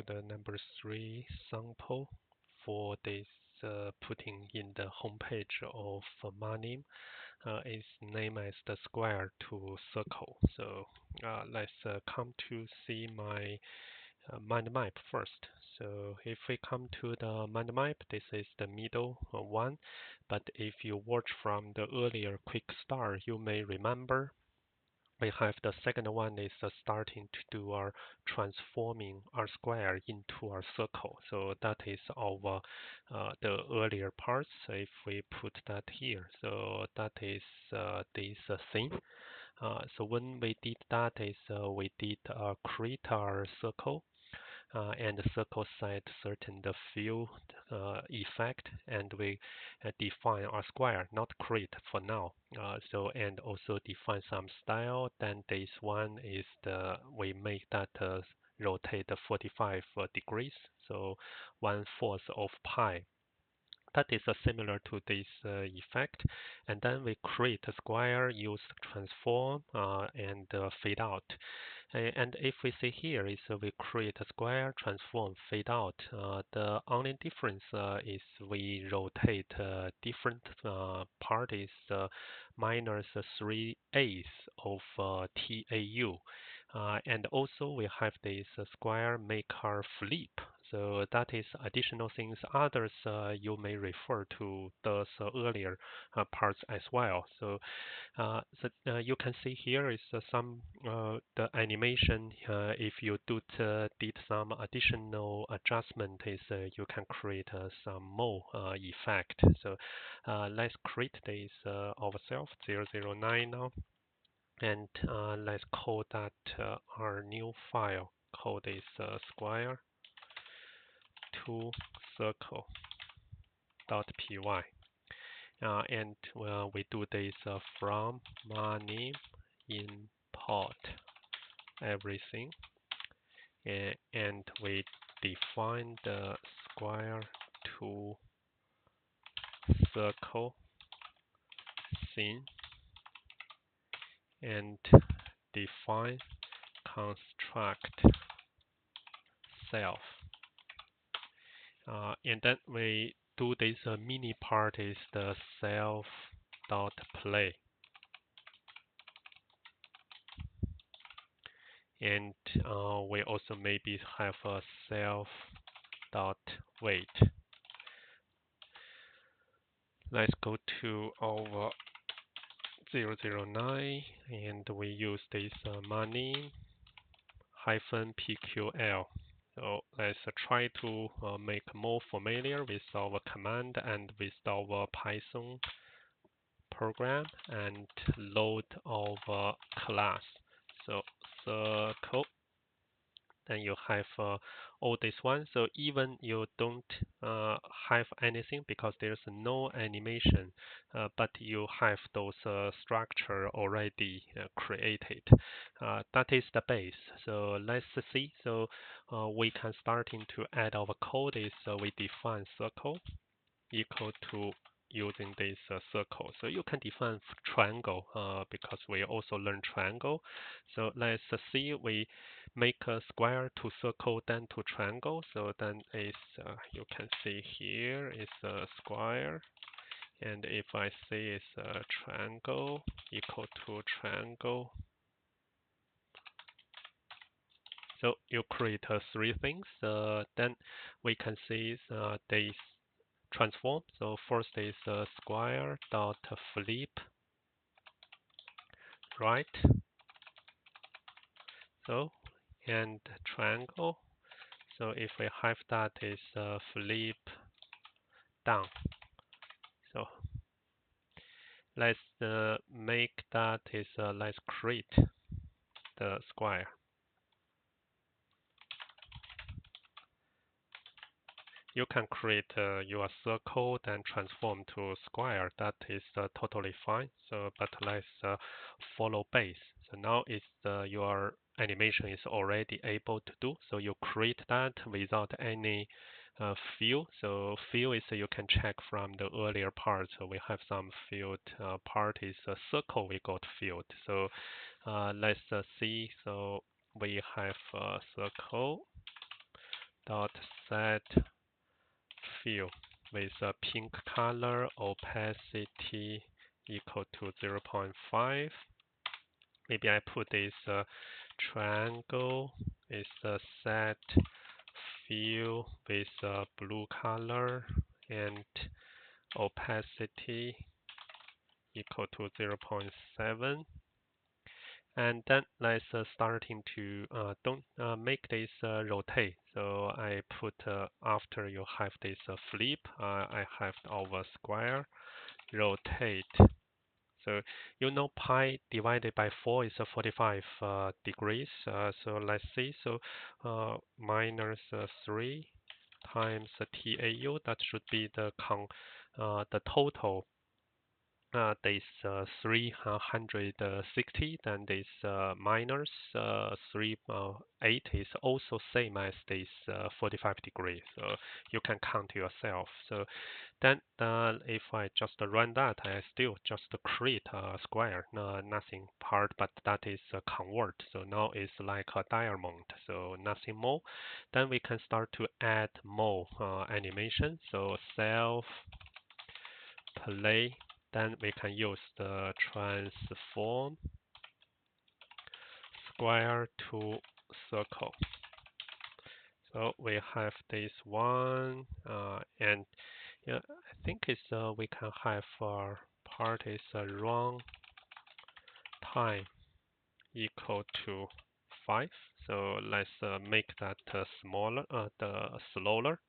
the number 3 sample for this putting in the homepage of Manim. Is named as the square to circle. So let's come to see my mind map first. So if we come to the mind map, this is the middle one. But if you watch from the earlier quick start, you may remember we have the second one is starting to do our transforming our square into our circle. So that is our the earlier parts. If we put that here, so that is this thing. So when we did that is we did create our circle. And the circle set certain the field effect, and we define our square, not create for now. So and also define some style. Then this one is the we make that rotate 45 degrees, so 1/4 of pi. That is similar to this effect. And then we create a square, use transform and fade out. And if we see here is we create a square, transform, fade out. The only difference is we rotate different parties minus 3/8 of TAU. And also we have this square make our flip. So that is additional things. Others you may refer to those earlier parts as well. So you can see here is some the animation. If you did some additional adjustment, is you can create some more effect. So let's create this ourselves 009 now, and let's call that our new file. Call this square to circle.py. And we do this from Manim import everything, and we define the square to circle scene and define construct self. And then we do this mini part is the self.play. And we also maybe have a self.weight. Let's go to our 009 and we use this Manim -pql. So let's try to make more familiar with our command and with our Python program and load our class. So circle. Then you have all this one. So even you don't have anything because there's no animation, but you have those structure already created. That is the base. So let's see. So we can starting to add our code is we define circle equal to using this circle. So you can define triangle because we also learn triangle. So let's see, we make a square to circle then to triangle. So then is you can see here is a square, and if I say it's a triangle equal to triangle. So you create three things. Then we can see this transform. So first is square dot flip right. So and triangle. So if we have that is flip down. So let's make that is let's create the square. You can create your circle then transform to square. That is totally fine. So but let's follow base. So now is your animation is already able to do. So you create that without any field. So field is you can check from the earlier part. So we have some field part is a circle we got field. So let's see. So we have a circle dot set fill with a pink color, opacity equal to 0.5. Maybe I put this triangle is a set fill with a blue color and opacity equal to 0.7. And then let's starting to don't make this rotate. So I put after you have this flip, I have our square rotate. So you know pi divided by 4 is 45 degrees. So let's see. So minus 3 times tau. That should be the total. This 360, then this minus 8 is also same as this 45 degrees. So you can count yourself. So then if I just run that, I still just create a square, nothing part, but that is convert. So now it's like a diamond, so nothing more. Then we can start to add more animation. So self play. Then we can use the transform square to circle. So we have this one, and yeah, I think it's we can have part is run time equal to 5. So let's make that smaller, the slower.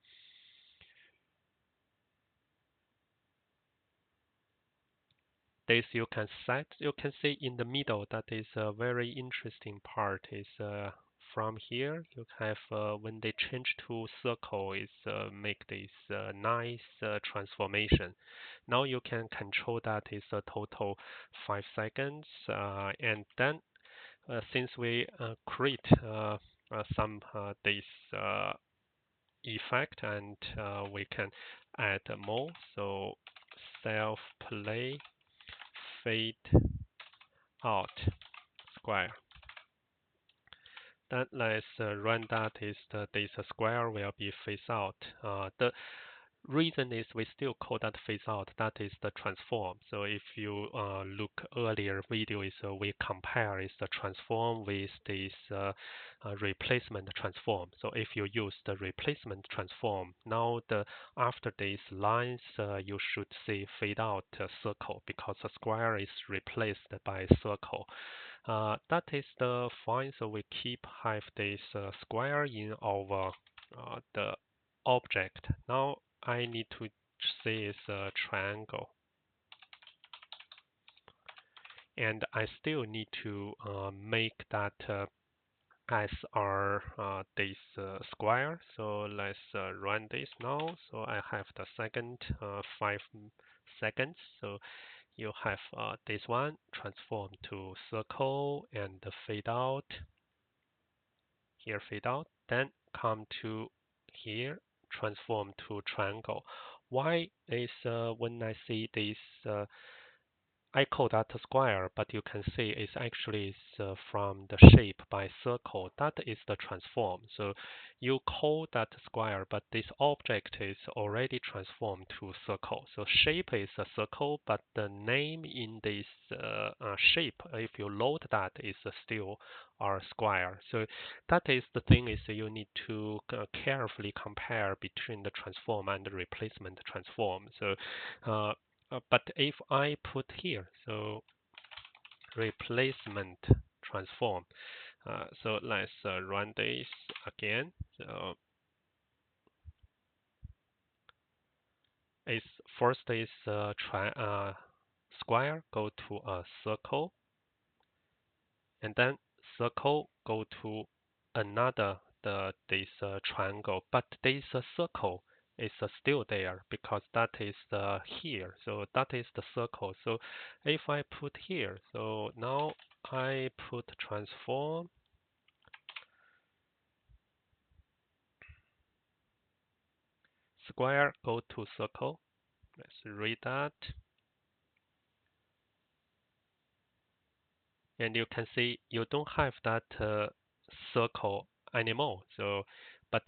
This you can set. You can see in the middle that is a very interesting part. Is from here you have when they change to circle, is make this nice transformation. Now you can control that is a total 5 seconds, and then since we create some this effect, and we can add more. So self play fade out square. Then let's run that is this square will be phase out. The reason is we still call that phase out. That is the transform. So if you look earlier video, is we compare is the transform with this replacement transform. So if you use the replacement transform, now after these lines, you should see fade out circle, because the square is replaced by circle. That is the fine. So we keep have this square in our the object. Now I need to say is a triangle, and I still need to make that as our this square. So let's run this now. So I have the second 5 seconds. So you have this one transform to circle and fade out. Here fade out. Then come to here transform to triangle. Why is when I see this I call that a square, but you can see it's actually from the shape by circle. That is the transform. So you call that square, but this object is already transformed to circle. So shape is a circle, but the name in this shape, if you load that, is still our square. So that is the thing is you need to carefully compare between the transform and the replacement transform. So but if I put here, so replacement transform, so let's run this again. So it's first is square go to a circle, and then circle go to another this triangle, but this circle is still there because that is here. So that is the circle. So if I put here, so now I put transform square go to circle. Let's read that. And you can see you don't have that circle anymore. So but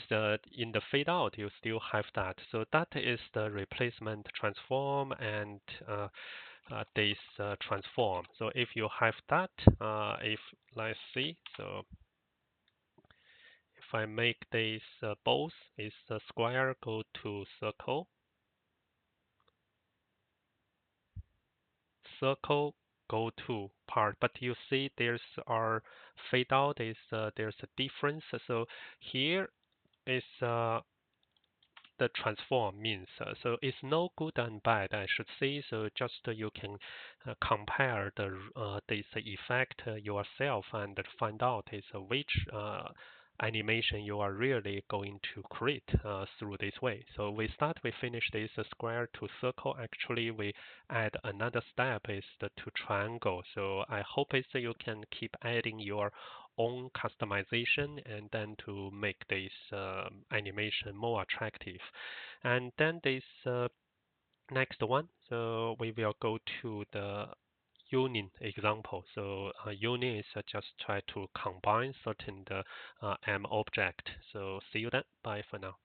in the fade out, you still have that. So that is the replacement transform and this transform. So if you have that, if let's see, so if I make this both is the square go to circle, circle go to part, but you see there's our fade out is there's a difference. So here is the transform means. So it's no good and bad, I should say. So just you can compare the this effect yourself and find out is which animation you are really going to create through this way. So we finish this square to circle. Actually, we add another step is to triangle. So I hope is you can keep adding your own customization and then to make this animation more attractive. And then this next one, so we will go to the union example. So union is just try to combine certain M object. So see you then. Bye for now.